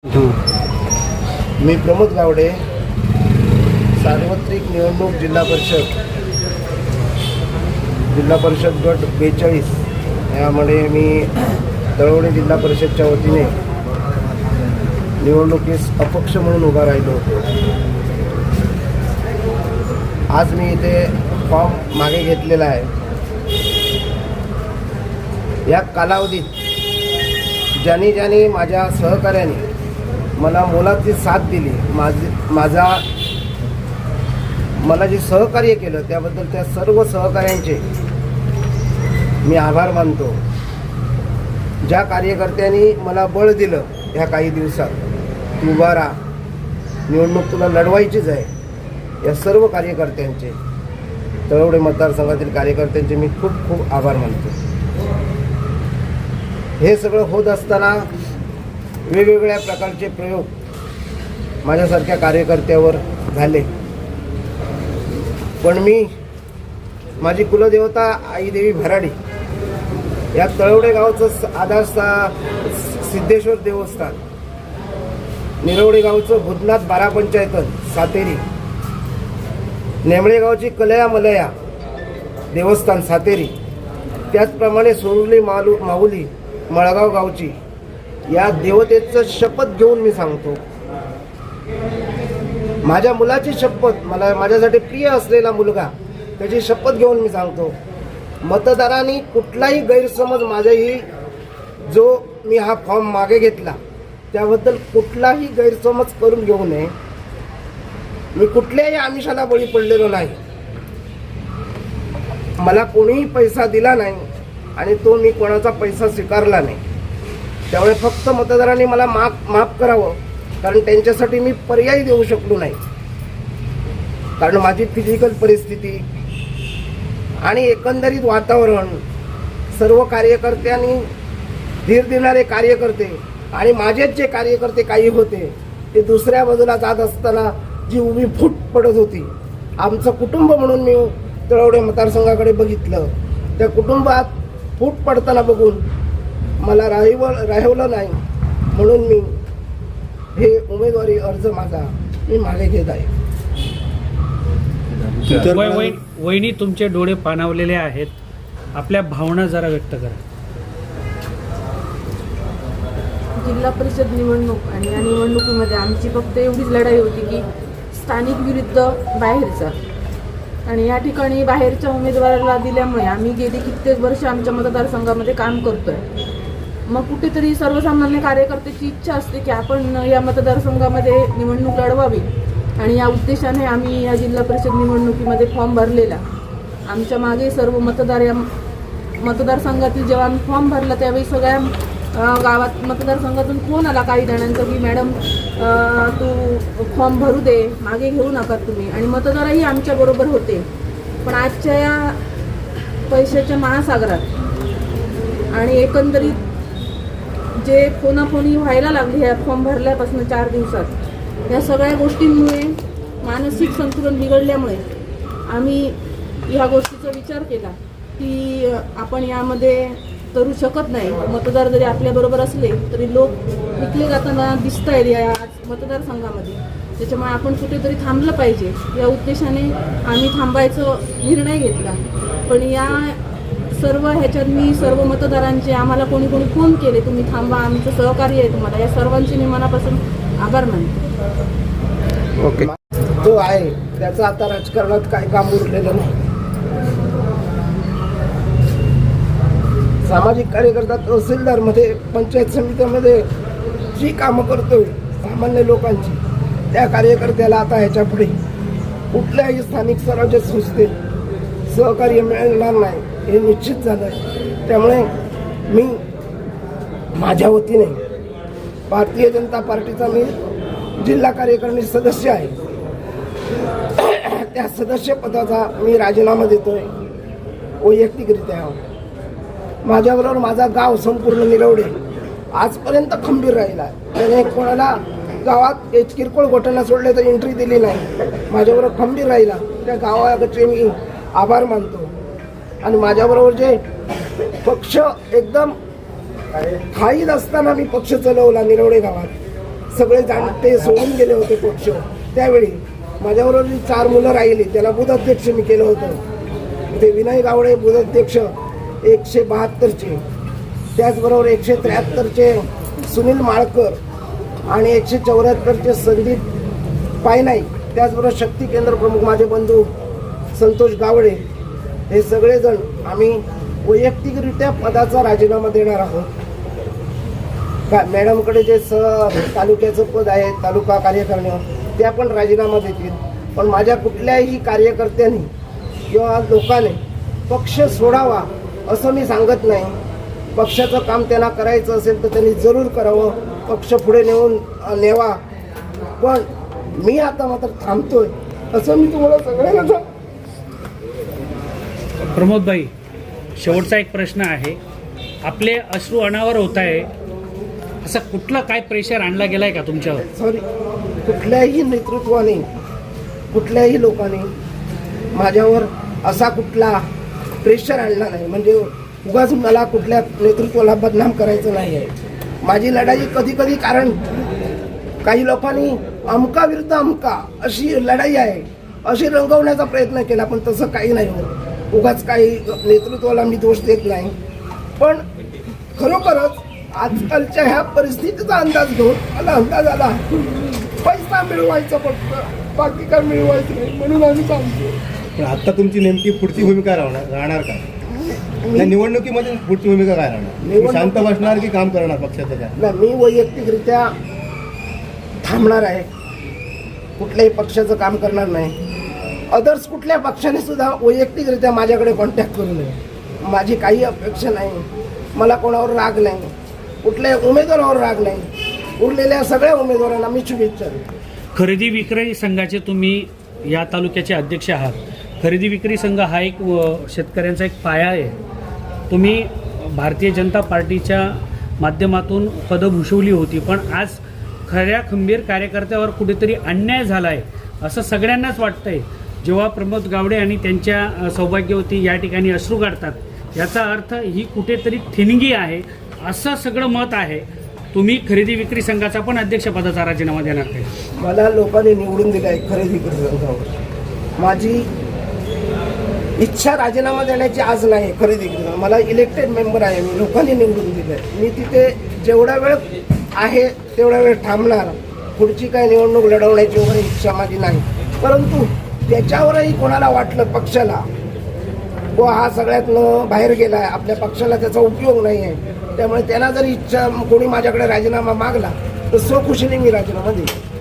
मी प्रमोद गावडे, सार्वत्रिक निवडणूक जिल्हा परिषद गट 42 यामध्ये मी तळवडे जिल्हा परिषदच्या वतीने निवडणुकीस अपक्ष म्हणून उभा राहिलो होतो. आज मी इथे फॉर्म मागे घेतलेला आहे. या कालावधीत ज्याने माझ्या सहकार्याने मला मोलाची साथ दिली, मला जे सहकार्य केलं त्याबद्दल त्या सर्व सहकार्यांचे मी आभार मानतो. ज्या कार्यकर्त्यांनी मला बळ दिलं ह्या काही दिवसात, तू उभा राहा, निवडणूक तुला लढवायचीच आहे, या सर्व कार्यकर्त्यांचे, तळवडे मतदारसंघातील कार्यकर्त्यांचे मी खूप खूप आभार मानतो. हे सगळं होत असताना वेगवेगळ्या प्रकारचे प्रयोग माझ्यासारख्या कार्यकर्त्यावर झाले, पण मी माझी कुलदेवता आई देवी भराडी या तळवडे गावचं आधार सिद्धेश्वर देवस्थान, निरवडे गावचं भूतनाथ 12 पंचायतन सातेरी, नेमळे गावची कलया मलया देवस्थान सातेरी, त्याचप्रमाणे सोनुली माऊली मळगाव गावची या देवतेचं शपथ घेऊन मी सांगतो, माझ्या मुलाची शपथ, माझ्यासाठी प्रिय असलेला मुलगा, त्याची शपथ घेऊन मी सांगतो, मतदारांनी कुठलाही गैरसमज माझ्याही जो मी हा फॉर्म मागे घेतला त्याबद्दल कुठलाही गैरसमज करून घेऊ नये. मी कुठल्याही आमिषाला बळी पडलेलो नाही. मला कोणीही पैसा दिला नाही आणि तो मी कोणाचा पैसा स्वीकारला नाही. त्यामुळे फक्त मतदारांनी मला माफ करावं, कारण त्यांच्यासाठी मी पर्याय देऊ शकलो नाही. कारण माझी फिजिकल परिस्थिती आणि एकंदरीत वातावरण, सर्व कार्यकर्त्यांनी धीर देणारे कार्यकर्ते आणि माझेच जे कार्यकर्ते काही होते ते दुसऱ्या बाजूला जात असताना जी उभी फूट पडत होती, आमचं कुटुंब म्हणून मी तळवडे मतदारसंघाकडे बघितलं. त्या कुटुंबात फूट पडताना बघून मला राहिवलं नाही, म्हणून मी हे उमेदवारी अर्ज माझा मी मागे घेत आहे. वहिनी, तुमचे डोळे पाणावलेले आहेत, आपल्या भावना जरा व्यक्त करा. जिल्हा परिषद निवडणूक आणि या निवडणुकीमध्ये आमची फक्त एवढीच लढाई होती की स्थानिक विरुद्ध बाहेरचा, आणि या ठिकाणी बाहेरच्या उमेदवाराला दिल्यामुळे आम्ही गेली कित्येक वर्ष आमच्या मतदारसंघामध्ये काम करतोय. मग कुठेतरी सर्वसामान्य कार्यकर्त्याची इच्छा असते की आपण या मतदारसंघामध्ये निवडणूक लढवावी, आणि या उद्देशाने आम्ही या जिल्हा परिषद निवडणुकीमध्ये फॉर्म भरलेला. आमच्या मागे सर्व मतदारसंघातील जेव्हा आम्ही फॉर्म भरला त्यावेळी सगळ्या गावात मतदारसंघातून फोन आला काही जणांचा की मॅडम तू फॉर्म भरू दे, मागे घेऊ नका तुम्ही, आणि मतदारही आमच्याबरोबर होते. पण आजच्या या पैशाच्या महासागरात आणि एकंदरीत जे फोनाफोनी व्हायला लागली ह्या फॉर्म भरल्यापासून 4 दिवसात, या सगळ्या गोष्टींमुळे मानसिक संतुलन बिघडल्यामुळे आम्ही ह्या गोष्टीचा विचार केला की आपण यामध्ये करू शकत नाही. मतदार जरी आपल्याबरोबर असले तरी लोक विकले जाताना दिसत आहेत या मतदारसंघामध्ये, त्याच्यामुळे आपण कुठेतरी थांबलं पाहिजे. या उद्देशाने आम्ही थांबायचा निर्णय घेतला. पण या सर्व ह्याच्यात मी सर्व मतदारांचे, आम्हाला कोणी फोन केले, तुम्ही थांबा, आमचं सहकार्य आहे तुम्हाला, या सर्वांचे मी मनापासून आभार मानतो. ओके, जो आहे त्याचं आता राजकारणात काय काम उरलेलं नाही. सामाजिक कार्यकर्ता तहसीलदारमध्ये, पंचायत समितीमध्ये जी कामं करतोय सामान्य लोकांची, त्या कार्यकर्त्याला आता ह्याच्या पुढे कुठल्याही स्थानिक स्वराज्य संस्थेत सहकार्य मिळणार नाही हे निश्चित झालं आहे. त्यामुळे मी माझ्या वतीने भारतीय जनता पार्टीचा मी जिल्हा कार्यकारिणी सदस्य आहे. त्या सदस्यपदाचा मी राजीनामा देतोय वैयक्तिकरित्या. माझ्याबरोबर माझा गाव संपूर्ण निरवडे आजपर्यंत खंबीर राहिला. त्याने कोणाला गावात एक किरकोळ घटना सोडले तर एंट्री दिली नाही, माझ्याबरोबर खंबीर राहिला. त्या गावाचे मी आभार मानतो. आणि माझ्याबरोबर जे पक्ष एकदम खाईत असताना मी पक्ष चालवला निरवडे गावात, सगळे जाणते सोडून गेले होते पक्ष. त्यावेळी माझ्याबरोबर जी 4 मुलं राहिली त्याला बूथ अध्यक्ष मी केलं होतं. ते विनय गावडे बूथ अध्यक्ष 172चे, त्याचबरोबर 173चे सुनील माळकर आणि 174चे संदीप पायनाई, त्याचबरोबर शक्ती केंद्र प्रमुख माझे बंधू संतोष गावडे, हे सगळेजण आम्ही वैयक्तिकरित्या पदाचा राजीनामा देणार आहोत. मॅडमकडे जे तालुक्याचं पद आहे तालुका कार्यकारिणी, त्या पण राजीनामा देतील. पण माझ्या कुठल्याही कार्यकर्त्यांनी किंवा लोकांनी पक्ष सोडावा असं मी सांगत नाही. पक्षाचं काम त्यांना करायचं असेल तर त्यांनी जरूर करावं, पक्ष पुढे नेवा. पण मी आता मात्र थांबतोय असं मी तुम्हाला सगळ्यांना सांगतो. प्रमोदभाई, शेवटचा एक प्रश्न आहे. आपले अश्रू अनावर होत आहे, असं कुठलं काय प्रेशर आणला गेलाय का तुमच्यावर? सॉरी, कुठल्याही नेतृत्वाने कुठल्याही लोकांनी माझ्यावर असा कुठला प्रेशर आणला नाही. म्हणजे उगाच मला कुठल्या नेतृत्वाला बदनाम करायचं नाही आहे. माझी लढाई कधी कधी, कारण काही लोकांनी अमका विरुद्ध अमका अशी लढाई आहे अशी रंगवण्याचा प्रयत्न केला, पण तसं काही नाही होत. उगाच काही नेतृत्वाला मी दोष देत नाही. पण खरोखरच आजकालच्या ह्या परिस्थितीचा अंदाज घेऊन मला अंदाज आला पैसा मिळवायचा फक्त, बाकी काय मिळवायचं नाही, म्हणून आम्ही सांगतो. पण आता तुमची नेमकी पुढची भूमिका राहणार का? त्या निवडणुकीमध्ये पुढची भूमिका काय राहणार? तुम्ही शांत बसणार की काम करणार पक्षाचं काय? नाही, मी वैयक्तिकरित्या थांबणार आहे, कुठल्याही पक्षाचं काम करणार नाही. अदर्स कुठल्या पक्षाने सुद्धा वैयक्तिकरित्या माझ्याकडे कॉन्टॅक्ट करू नये. माझी काही अपेक्षा नाही, मला कोणावर राग नाही, कुठल्याही उमेदवारावर राग नाही. उरलेल्या सगळ्या उमेदवारांना मी शुभेच्छा देतो. खरेदी विक्री संघाचे तुम्ही या तालुक्याचे अध्यक्ष आहात. खरेदी विक्री संघ हा एक शेतकऱ्यांचा एक पाया आहे. तुम्ही भारतीय जनता पार्टीच्या माध्यमातून पदं भूषवली होती, पण आज खऱ्या खंबीर कार्यकर्त्यावर कुठेतरी अन्याय झाला आहे असं सगळ्यांनाच वाटतंय. जेव्हा प्रमोद गावडे आणि त्यांच्या सौभाग्यवती या ठिकाणी अश्रू काढतात, याचा अर्थ ही कुठेतरी ठिणगी आहे असं सगळं मत आहे. तुम्ही खरेदी विक्री संघाचा पण अध्यक्षपदाचा राजीनामा देणार काय? मला लोकांनी निवडून दिलं आहे खरेदी विक्री संघावर. माझी इच्छा राजीनामा देण्याची आज नाही. खरेदी विक्री संघ मला इलेक्टेड मेंबर आहे, मी लोकांनी निवडून दिलं आहे. मी तिथे जेवढा वेळ आहे तेवढा वेळ थांबणार. पुढची काय निवडणूक लढवण्याची वगैरे इच्छा माझी नाही. परंतु त्याच्यावरही कोणाला वाटलं पक्षाला हा सगळ्यातनं बाहेर गेला आहे, आपल्या पक्षाला त्याचा उपयोग नाही आहे, त्यामुळे त्यांना जर इच्छा कोणी माझ्याकडे राजीनामा मागला तर स्वखुशीने मी राजीनामा देईन.